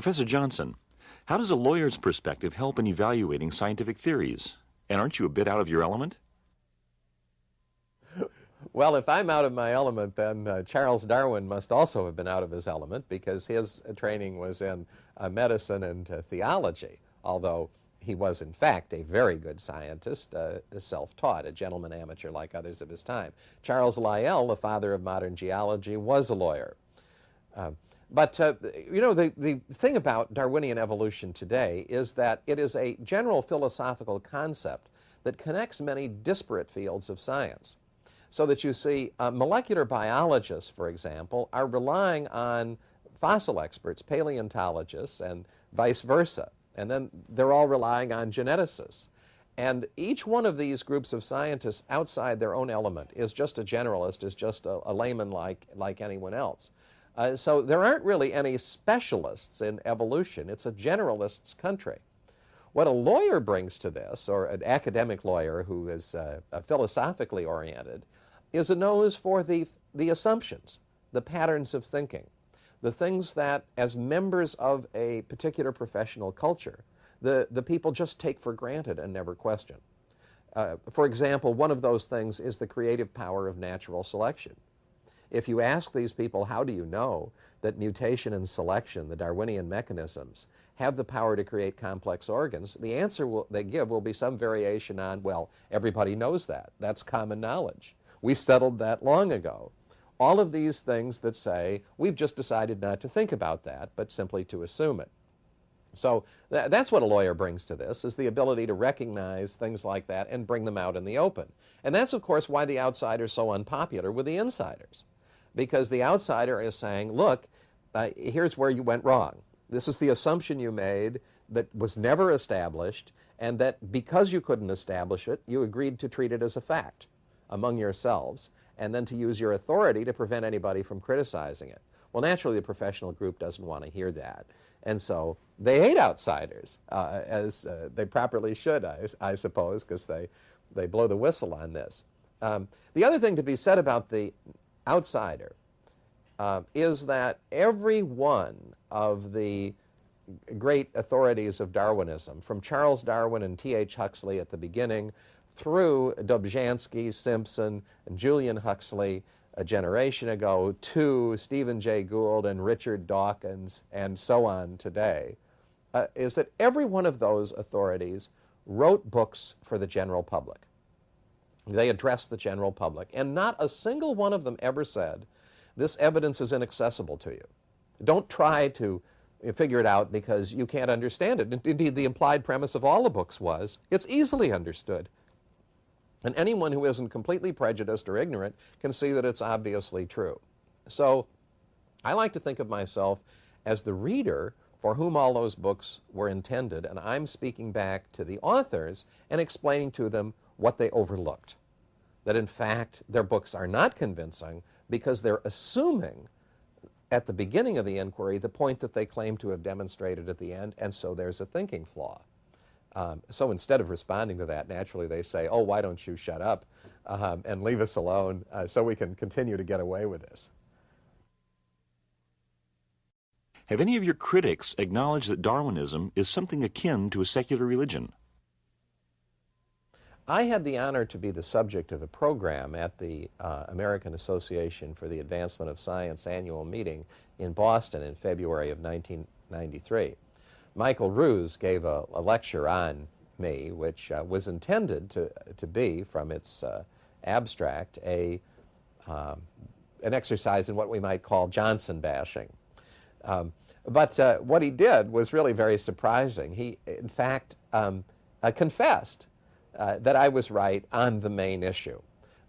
Professor Johnson, how does a lawyer's perspective help in evaluating scientific theories? And aren't you a bit out of your element? Well, if I'm out of my element, then Charles Darwin must also have been out of his element, because his training was in medicine and theology, although he was, in fact, a very good scientist, self-taught, a gentleman amateur like others of his time. Charles Lyell, the father of modern geology, was a lawyer. But the thing about Darwinian evolution today is that it is a general philosophical concept that connects many disparate fields of science. So that you see, molecular biologists, for example, are relying on fossil experts, paleontologists, and vice versa. And then they're all relying on geneticists. And each one of these groups of scientists outside their own element is just a generalist, is just a layman like anyone else. So there aren't really any specialists in evolution. It's a generalist's country. What a lawyer brings to this, or an academic lawyer who is philosophically oriented, is a nose for the assumptions, the patterns of thinking, the things that, as members of a particular professional culture, the people just take for granted and never question. For example, one of those things is the creative power of natural selection. If you ask these people, how do you know that mutation and selection, the Darwinian mechanisms, have the power to create complex organs, the answer they give will be some variation on, well, everybody knows that. That's common knowledge. We settled that long ago. All of these things that say, we've just decided not to think about that, but simply to assume it. So that's what a lawyer brings to this, is the ability to recognize things like that and bring them out in the open. And that's, of course, why the outsider's so unpopular with the insiders. Because the outsider is saying, look, here's where you went wrong. This is the assumption you made that was never established, and that because you couldn't establish it, you agreed to treat it as a fact among yourselves, and then to use your authority to prevent anybody from criticizing it. Well, naturally, the professional group doesn't want to hear that. And so they hate outsiders, as they properly should, I suppose, because they blow the whistle on this. The other thing to be said about the outsider is that every one of the great authorities of Darwinism, from Charles Darwin and T.H. Huxley at the beginning, through Dobzhansky, Simpson, and Julian Huxley a generation ago, to Stephen Jay Gould and Richard Dawkins, and so on today, is that every one of those authorities wrote books for the general public. They addressed the general public, and not a single one of them ever said, this evidence is inaccessible to you. Don't try to figure it out because you can't understand it. Indeed, the implied premise of all the books was, it's easily understood. And anyone who isn't completely prejudiced or ignorant can see that it's obviously true. So I like to think of myself as the reader for whom all those books were intended, and I'm speaking back to the authors and explaining to them what they overlooked. That in fact, their books are not convincing because they're assuming at the beginning of the inquiry the point that they claim to have demonstrated at the end, and so there's a thinking flaw. So instead of responding to that, naturally they say, oh, why don't you shut up and leave us alone so we can continue to get away with this. Have any of your critics acknowledged that Darwinism is something akin to a secular religion? I had the honor to be the subject of a program at the American Association for the Advancement of Science annual meeting in Boston in February of 1993. Michael Ruse gave a lecture on me, which was intended to be, from its abstract, an exercise in what we might call Johnson bashing. But what he did was really very surprising. He, in fact, confessed that I was right on the main issue.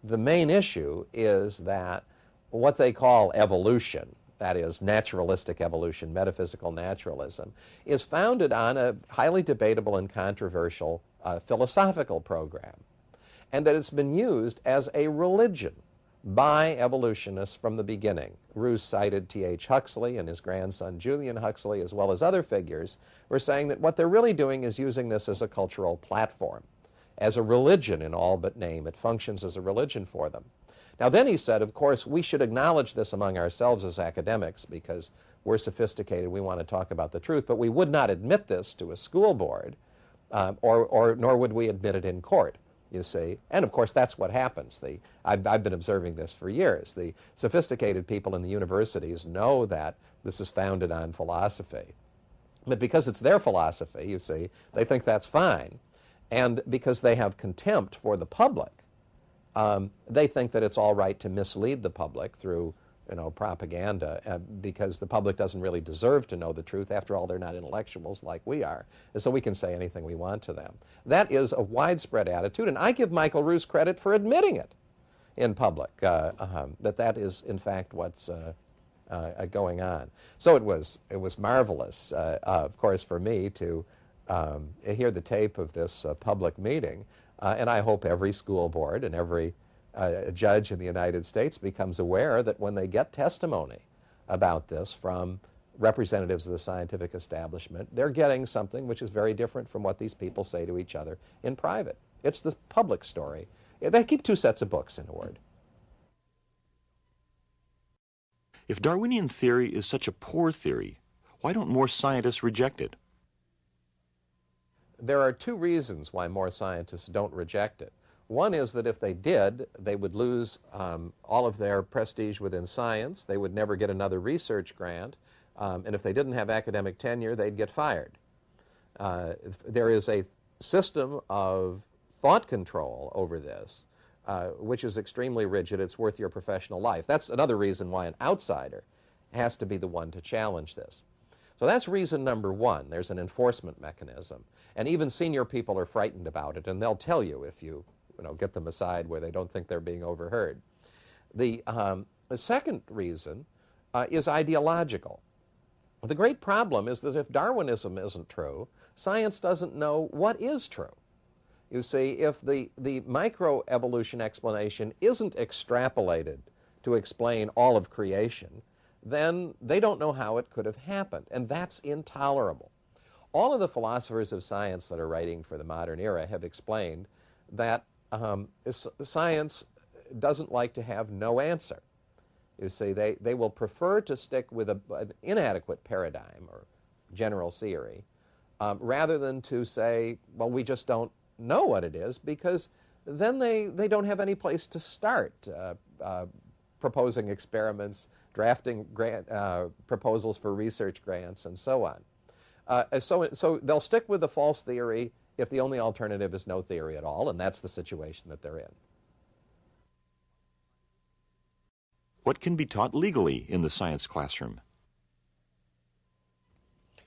The main issue is that what they call evolution, that is naturalistic evolution, metaphysical naturalism, is founded on a highly debatable and controversial philosophical program, and that it's been used as a religion by evolutionists from the beginning. Ruse cited T.H. Huxley and his grandson Julian Huxley, as well as other figures, were saying that what they're really doing is using this as a cultural platform, as a religion in all but name. It functions as a religion for them. Now then he said, of course, we should acknowledge this among ourselves as academics because we're sophisticated, we want to talk about the truth, but we would not admit this to a school board, nor would we admit it in court, you see. And of course, that's what happens. I've been observing this for years. The sophisticated people in the universities know that this is founded on philosophy. But because it's their philosophy, you see, they think that's fine. And because they have contempt for the public, they think that it's all right to mislead the public through, propaganda, because the public doesn't really deserve to know the truth. After all, they're not intellectuals like we are, and so we can say anything we want to them. That is a widespread attitude, and I give Michael Roos credit for admitting it in public, that is, in fact, what's going on. So it was marvelous, of course, for me to hear the tape of this public meeting, and I hope every school board and every judge in the United States becomes aware that when they get testimony about this from representatives of the scientific establishment, they're getting something which is very different from what these people say to each other in private. It's the public story. They keep two sets of books, in a word. If Darwinian theory is such a poor theory, why don't more scientists reject it? There are two reasons why more scientists don't reject it. One is that if they did, they would lose all of their prestige within science. They would never get another research grant. And if they didn't have academic tenure, they'd get fired. There is a system of thought control over this, which is extremely rigid. It's worth your professional life. That's another reason why an outsider has to be the one to challenge this. So that's reason number one. There's an enforcement mechanism. And even senior people are frightened about it, and they'll tell you if you get them aside where they don't think they're being overheard. The second reason is ideological. The great problem is that if Darwinism isn't true, science doesn't know what is true. You see, if the microevolution explanation isn't extrapolated to explain all of creation, then they don't know how it could have happened, and that's intolerable. All of the philosophers of science that are writing for the modern era have explained that science doesn't like to have no answer. You see, they will prefer to stick with an inadequate paradigm or general theory rather than to say, well, we just don't know what it is, because then they don't have any place to start proposing experiments, drafting proposals for research grants, and so on. So they'll stick with the false theory if the only alternative is no theory at all, and that's the situation that they're in. What can be taught legally in the science classroom?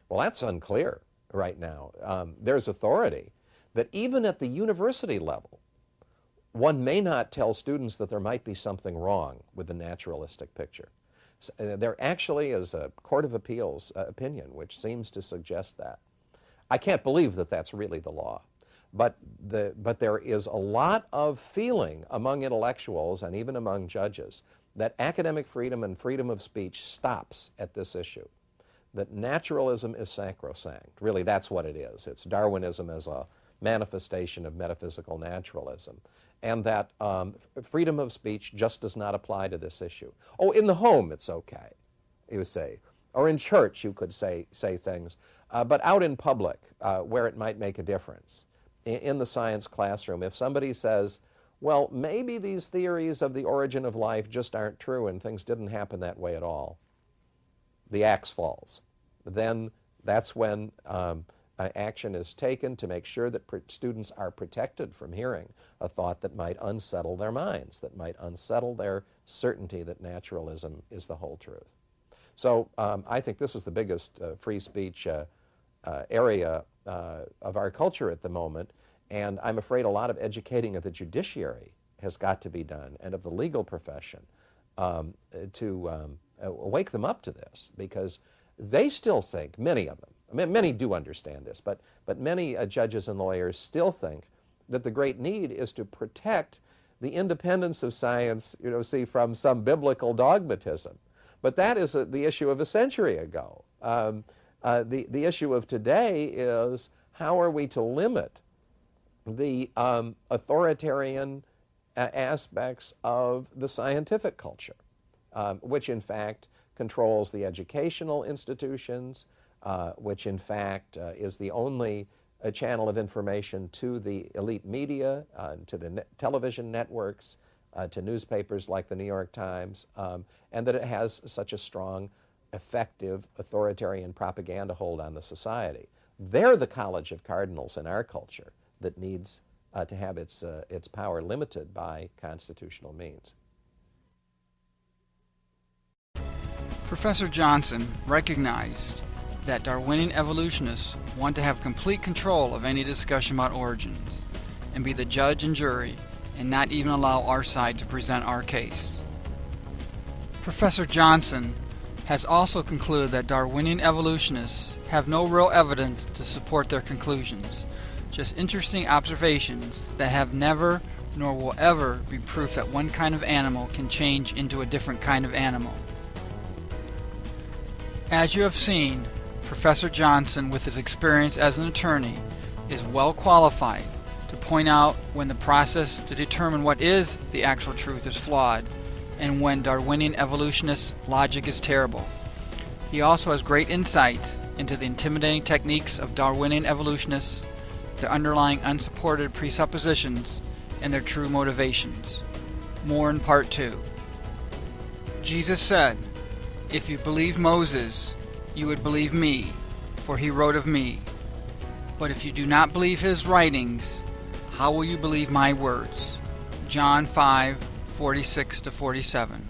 Well, that's unclear right now. There's authority that even at the university level, one may not tell students that there might be something wrong with the naturalistic picture. There actually is a Court of Appeals opinion which seems to suggest that. I can't believe that that's really the law, but there is a lot of feeling among intellectuals and even among judges that academic freedom and freedom of speech stops at this issue, that naturalism is sacrosanct. Really, that's what it is. It's Darwinism as a manifestation of metaphysical naturalism, and that freedom of speech just does not apply to this issue. Oh, in the home it's okay, you say, or in church you could say things, but out in public where it might make a difference. In the science classroom, if somebody says, well, maybe these theories of the origin of life just aren't true and things didn't happen that way at all, the axe falls. Then that's when action is taken to make sure that students are protected from hearing a thought that might unsettle their minds, that might unsettle their certainty that naturalism is the whole truth. So I think this is the biggest free speech area of our culture at the moment, and I'm afraid a lot of educating of the judiciary has got to be done, and of the legal profession, to wake them up to this, because they still think, many of them, I mean, many do understand this, but many judges and lawyers still think that the great need is to protect the independence of science, from some biblical dogmatism. But that is the issue of a century ago. The issue of today is, how are we to limit the authoritarian aspects of the scientific culture, which in fact controls the educational institutions, which in fact is the only channel of information to the elite media, to the television networks, to newspapers like the New York Times, and that it has such a strong, effective, authoritarian propaganda hold on the society. They're the college of cardinals in our culture that needs to have its power limited by constitutional means. Professor Johnson recognized that Darwinian evolutionists want to have complete control of any discussion about origins and be the judge and jury and not even allow our side to present our case. Professor Johnson has also concluded that Darwinian evolutionists have no real evidence to support their conclusions, just interesting observations that have never nor will ever be proof that one kind of animal can change into a different kind of animal. As you have seen, Professor Johnson, with his experience as an attorney, is well qualified to point out when the process to determine what is the actual truth is flawed and when Darwinian evolutionist logic is terrible. He also has great insights into the intimidating techniques of Darwinian evolutionists, their underlying unsupported presuppositions, and their true motivations. More in Part 2. Jesus said, "If you believed Moses, you would believe me, for he wrote of me. But if you do not believe his writings, how will you believe my words?" John 5:46-47.